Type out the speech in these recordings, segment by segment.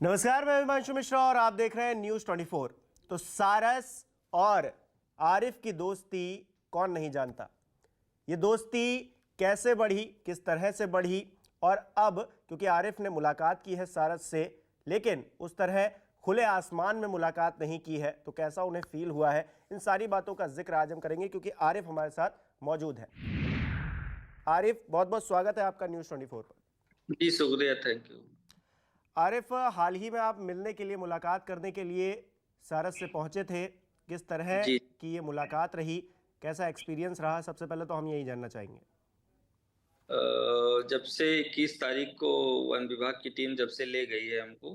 नमस्कार, मैं हिमांशु मिश्रा और आप देख रहे हैं न्यूज़ 24। तो सारस और आरिफ की दोस्ती कौन नहीं जानता। ये दोस्ती कैसे बढ़ी, किस तरह से बढ़ी, और अब क्योंकि आरिफ ने मुलाकात की है सारस से, लेकिन उस तरह खुले आसमान में मुलाकात नहीं की है, तो कैसा उन्हें फील हुआ है, इन सारी बातों का जिक्र आज हम करेंगे क्योंकि आरिफ हमारे साथ मौजूद है। आरिफ, बहुत बहुत स्वागत है आपका न्यूज़ 24 पर। जी शुक्रिया, थैंक यू। आरिफ, हाल ही में आप मिलने के लिए, मुलाकात करने के लिए सारस से पहुंचे थे। किस तरह जी की ये मुलाकात रही, कैसा एक्सपीरियंस रहा, सबसे पहले तो हम यही जानना चाहेंगे। जब से 21 तारीख को वन विभाग की टीम जब से ले गई है हमको,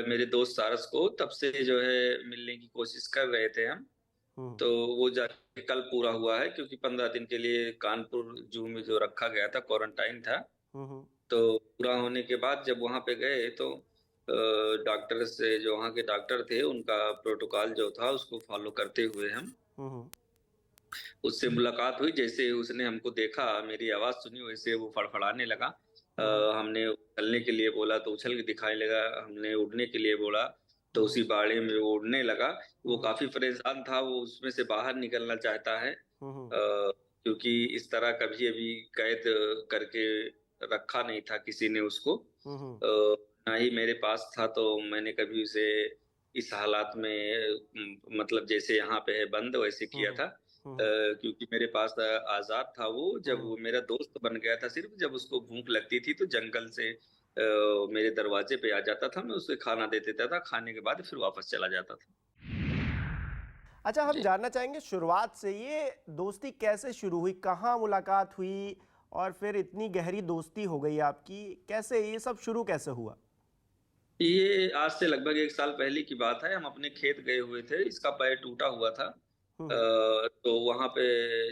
मेरे दोस्त सारस को, तब से जो है मिलने की कोशिश कर रहे थे हम। हम्म। तो वो जाके कल पूरा हुआ है, क्योंकि 15 दिन के लिए कानपुर जू में जो रखा गया था, क्वारंटाइन था। हम्म। तो पूरा होने के बाद जब वहां पे गए तो डॉक्टर से, जो वहाँ के डॉक्टर थे, उनका प्रोटोकॉल जो था उसको फॉलो करते हुए हम हम्म। उससे मुलाकात हुई। जैसे उसने हमको देखा, मेरी आवाज सुनी, वैसे वो फड़फड़ाने लगा। हम्म। हमने उछलने के लिए बोला तो उछल के दिखाने लगा, हमने उड़ने के लिए बोला तो हम्म। उसी बाड़े में वो उड़ने लगा। वो हम्म। काफी परेशान था, वो उसमें से बाहर निकलना चाहता है। हम्म। क्योंकि इस तरह कभी अभी कैद करके रखा नहीं था किसी ने उसको। हम्म। ना ही मेरे पास था, तो मैंने कभी उसे इस हालात में मतलब जैसे यहाँ पे है बंद, वैसे किया हम्म। था। हम्म। क्योंकि मेरे पास आजाद था वो, जब हम्म। वो मेरा दोस्त बन गया था। सिर्फ जब उसको भूख लगती थी तो जंगल से मेरे दरवाजे पे आ जाता था, मैं उसे खाना दे देता था, खाने के बाद फिर वापस चला जाता था। अच्छा, हम जी जानना चाहेंगे शुरुआत से ये दोस्ती कैसे शुरू हुई, कहाँ मुलाकात हुई और फिर इतनी गहरी दोस्ती हो गई आपकी, कैसे ये सब शुरू कैसे हुआ। ये आज से लगभग 1 साल पहले की बात है। हम अपने खेत गए हुए थे, इसका पैर टूटा हुआ था। हम्म। तो वहां पे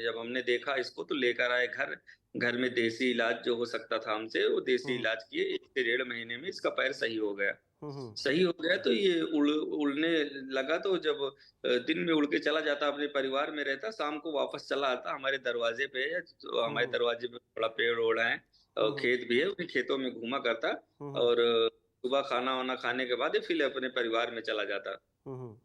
जब हमने देखा इसको तो लेकर आए घर। घर में देसी इलाज जो हो सकता था हमसे, वो देसी हम्म। इलाज किए। 1 से 1.5 महीने में इसका पैर सही हो गया। हम्म। सही हो गया तो ये उड़ने लगा। तो जब दिन में उड़ के चला जाता, अपने परिवार में रहता, शाम को वापस चला आता हमारे दरवाजे पे। तो हमारे हम्म। दरवाजे पे बड़ा पेड़ ओढ़ है और हम्म। खेत भी है, उन्हीं खेतों में घूमा करता। हम्म। और सुबह खाना वाना खाने के बाद ही फिर अपने परिवार में चला जाता। हम्म।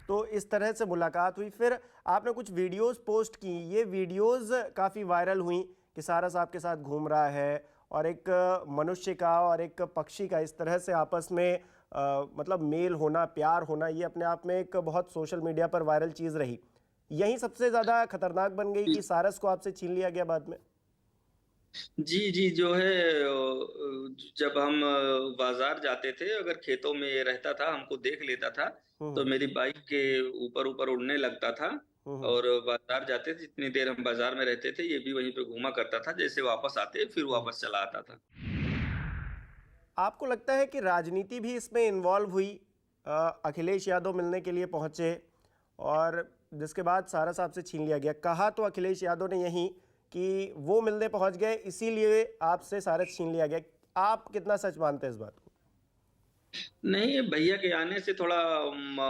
तो इस तरह से मुलाकात हुई, फिर आपने कुछ वीडियोस पोस्ट की, ये वीडियोस काफ़ी वायरल हुई कि सारस आपके साथ घूम रहा है और एक मनुष्य का और एक पक्षी का इस तरह से आपस में मतलब मेल होना, प्यार होना, ये अपने आप में एक बहुत सोशल मीडिया पर वायरल चीज़ रही। यही सबसे ज़्यादा खतरनाक बन गई कि सारस को आपसे छीन लिया गया बाद में। जी जी, जो है जब हम बाजार जाते थे, अगर खेतों में ये रहता था, हमको देख लेता था, तो हम्म। मेरी बाइक के ऊपर ऊपर उड़ने लगता था। हम्म। और बाजार जाते थे, जितनी देर हम बाजार में रहते थे, ये भी वहीं पे घूमा करता था। जैसे वापस आते फिर हम्म। वापस चला आता था। आपको लगता है कि राजनीति भी इसमें इन्वॉल्व हुई। अखिलेश यादव मिलने के लिए पहुंचे और जिसके बाद सारा साहब से छीन लिया गया। कहा तो अखिलेश यादव ने यही कि वो मिलने पहुंच गए, इसीलिए आपसे सारा छीन लिया गया। आप कितना सच मानते हैं इस बात को। नहीं, ये भैया के आने से थोड़ा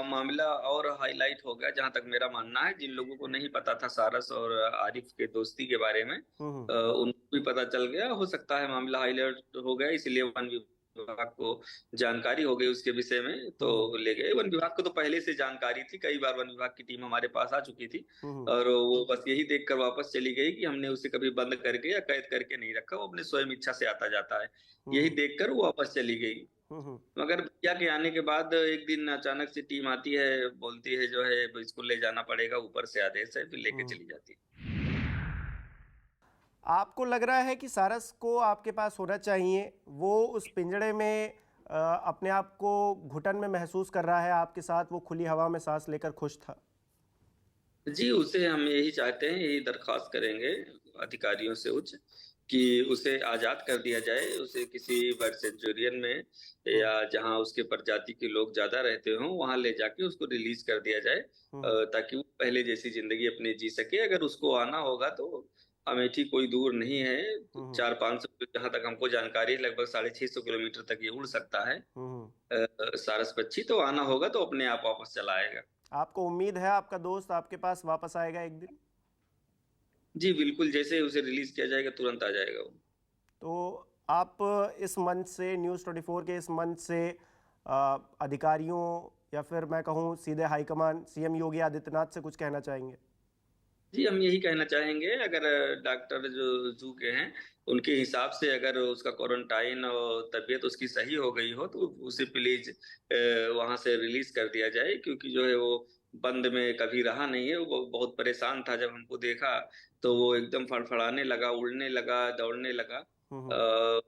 मामला और हाईलाइट हो गया, जहां तक मेरा मानना है। जिन लोगों को नहीं पता था सारस और आरिफ के दोस्ती के बारे में, हम्म। उनको भी पता चल गया। हो सकता है मामला हाईलाइट हो गया, इसलिए वन विभाग को जानकारी हो गई उसके विषय में, तो हम्म। ले गए। वन विभाग को तो पहले से जानकारी थी, कई बार वन विभाग की टीम हमारे पास आ चुकी थी। हम्म। और वो बस यही देखकर वापस चली गई कि हमने उसे कभी बंद करके या कैद करके नहीं रखा, वो अपने स्वयं इच्छा से आता जाता है। यही हम्म। देखकर वो वापस चली गई। हम्म। मगर भैया के आने के बाद एक दिन अचानक से टीम आती है, बोलती है जो है इसको ले जाना पड़ेगा, ऊपर से आदेश है, फिर लेके हम्म। चली जाती है। आपको लग रहा है कि सारस को आपके पास होना चाहिए, वो उस पिंजड़े में अपने आप को घुटन में महसूस कर रहा है, आपके साथ वो खुली हवा में सांस लेकर खुश था। जी, उसे हम यही चाहते हैं, यही दरख्वास्त करेंगे अधिकारियों से उच्च, कि उसे आजाद कर दिया जाए। उसे किसी बर्ड सेंचुरियन में हम्म। या जहां उसके प्रजाति के लोग ज्यादा रहते हों, वहां ले जाके उसको रिलीज कर दिया जाए। हम्म। ताकि वो पहले जैसी जिंदगी अपनी जी सके। अगर उसको आना होगा तो अमेठी कोई दूर नहीं है, तो हम्म। 400-500, जहां तक हमको जानकारी है, लगभग 650 किलोमीटर तक ये उड़ सकता है। हम्म। सारस पक्षी तो आना होगा तो अपने आप वापस चला आएगा। आपको उम्मीद है आपका दोस्त आपके पास वापस आएगा एक दिन। जी बिल्कुल, जैसे ही उसे रिलीज किया जाएगा तुरंत आ जाएगा वो। तो आप इस मंच से, न्यूज़ 24 के इस मंच से अधिकारियों या फिर मैं कहूँ सीधे हाईकमान सीएम योगी आदित्यनाथ से कुछ कहना चाहेंगे? जी, हम यही कहना चाहेंगे, अगर डॉक्टर जो जू के हैं उनके हिसाब से अगर उसका क्वारंटाइन और तबीयत उसकी सही हो गई हो तो उसे प्लीज वहां से रिलीज कर दिया जाए, क्योंकि जो है वो बंद में कभी रहा नहीं है। वो बहुत परेशान था, जब हमको देखा तो वो एकदम फड़फड़ाने लगा, उड़ने लगा, दौड़ने लगा। हम्म। अ,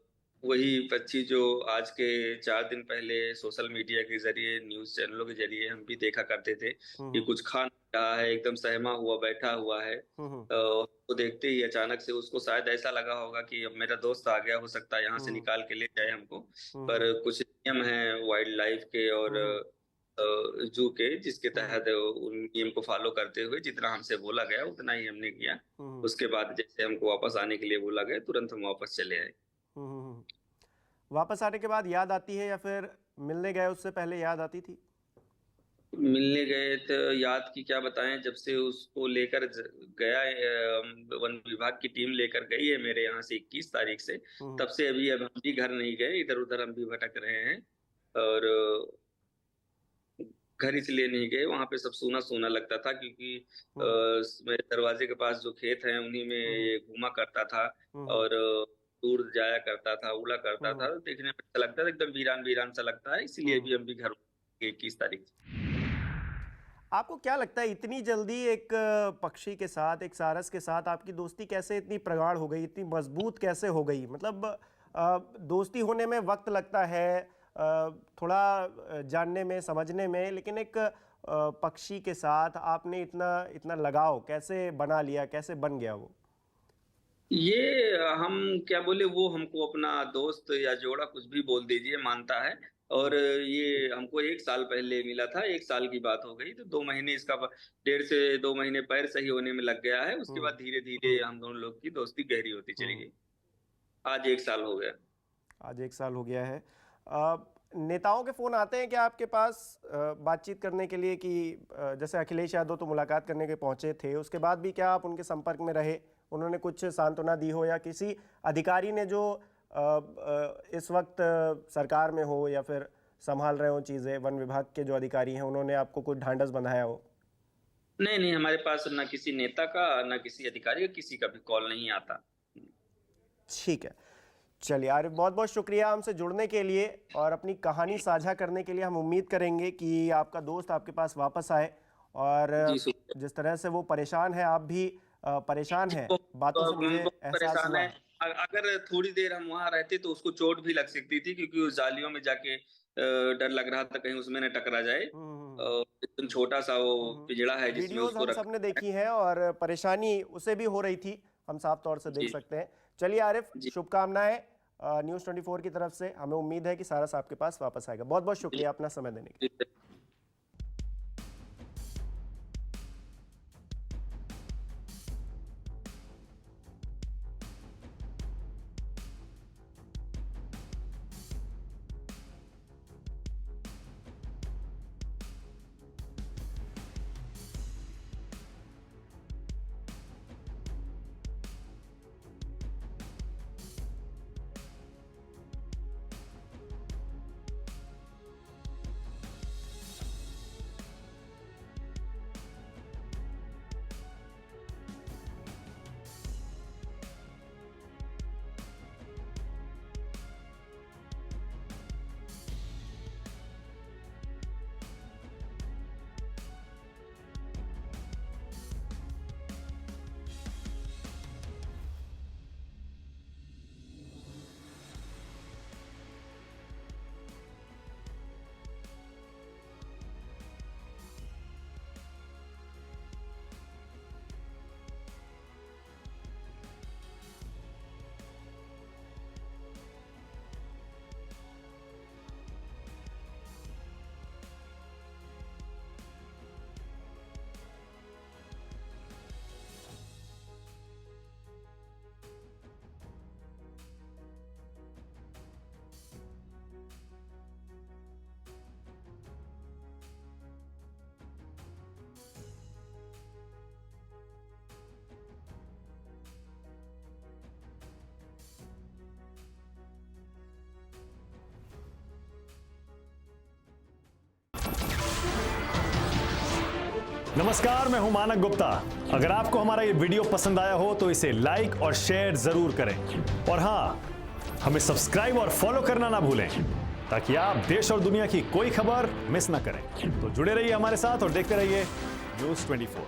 वही पक्षी जो आज के 4 दिन पहले सोशल मीडिया के जरिए, न्यूज चैनलों के जरिए हम भी देखा करते थे कि हम्म। कुछ खा नहीं रहा है, एकदम सहमा हुआ बैठा हुआ है। हम्म। उसको देखते ही अचानक से उसको शायद ऐसा लगा होगा कि अब मेरा दोस्त आ गया, हो सकता है यहाँ से हम्म। निकाल के ले जाए हमको। हम्म। पर कुछ नियम हैं वाइल्ड लाइफ के और हम्म। जू के, जिसके हम्म। तहत उन नियम को फॉलो करते हुए जितना हमसे बोला गया उतना ही हमने किया। हम्म। उसके बाद जैसे हमको वापस आने के लिए बोला गया, तुरंत हम वापस चले आए। हम्म। वापस आने के बाद याद आती है या फिर मिलने गए उससे पहले याद आती थी? मिलने गए तो याद की क्या बताएं, जब से उसको लेकर गया वन विभाग की टीम लेकर गई है मेरे यहाँ से 21 तारीख से, हम्म। तब से अभी अब हम भी घर नहीं गए, इधर उधर हम भी भटक रहे हैं। और घर इसलिए नहीं गए, वहां पे सब सूना सूना लगता था, क्योंकि हम्म। मेरे दरवाजे के पास जो खेत हैं उन्हीं में हम्म। ये घूमा करता था। हम्म। और दूर जाया करता था, उड़ा करता हम्म। था, देखने में अच्छा लगता था, एकदम वीरान वीरान सा लगता है, इसीलिए हम्म। भी हम भी घर 21 तारीख। आपको क्या लगता है इतनी जल्दी एक पक्षी के साथ, एक सारस के साथ आपकी दोस्ती कैसे इतनी प्रगाढ़ हो गई, इतनी मजबूत कैसे हो गई? मतलब दोस्ती होने में वक्त लगता है, थोड़ा जानने में, समझने में, लेकिन एक पक्षी के साथ आपने इतना इतना लगाव कैसे बना लिया, कैसे बन गया वो? ये हम क्या बोले, वो हमको अपना दोस्त या जोड़ा कुछ भी बोल दीजिए मानता है। और हम्म। ये हमको 1 साल पहले मिला था, 1 साल की बात हो गई तो 2 महीने इसका 1.5 से 2 महीने पैर सही होने में लग गया है। उसके हम्म। बाद धीरे धीरे हम दोनों लोग की दोस्ती गहरी होती चली हम्म। गई। आज 1 साल हो गया। आज 1 साल हो गया है। नेताओं के फ़ोन आते हैं क्या आपके पास बातचीत करने के लिए कि जैसे अखिलेश यादव तो मुलाकात करने के पहुंचे थे, उसके बाद भी क्या आप उनके संपर्क में रहे? उन्होंने कुछ सांत्वना दी हो या किसी अधिकारी ने जो इस वक्त सरकार में हो या फिर संभाल रहे हो चीज़ें, वन विभाग के जो अधिकारी हैं, उन्होंने आपको कुछ ढांढस बंधाया हो? नहीं नहीं, हमारे पास ना किसी नेता का ना किसी अधिकारी का किसी का भी कॉल नहीं आता। ठीक है। चलिए आरिफ, बहुत बहुत शुक्रिया हमसे जुड़ने के लिए और अपनी कहानी साझा करने के लिए। हम उम्मीद करेंगे कि आपका दोस्त आपके पास वापस आए और जी शुक्रिया। जिस तरह से वो परेशान है, आप भी परेशान हैं, बातों से मुझे बहुत एहसास परेशान हुआ है। है। अगर थोड़ी देर हम वहां रहते तो उसको चोट भी लग सकती थी, क्योंकि उस जालियों में जाके डर लग रहा था कहीं उसमें न टकरा जाए। हम्म। और एकदम छोटा सा वो पिंजड़ा है जिसमें वीडियोस उसको हम रखा सबने है। देखी हैं और परेशानी उसे भी हो रही थी, हम साफ तौर से देख जी सकते हैं। चलिए आरिफ, जी शुभकामनाएं न्यूज़ 24 की तरफ से। हमें उम्मीद है कि सारस आपके पास वापस आएगा। बहुत बहुत जी शुक्रिया अपना समय देने के लिए। जी। नमस्कार, मैं हूं मानक गुप्ता। अगर आपको हमारा ये वीडियो पसंद आया हो तो इसे लाइक और शेयर जरूर करें और हाँ, हमें सब्सक्राइब और फॉलो करना ना भूलें ताकि आप देश और दुनिया की कोई खबर मिस ना करें। तो जुड़े रहिए हमारे साथ और देखते रहिए न्यूज़ 24।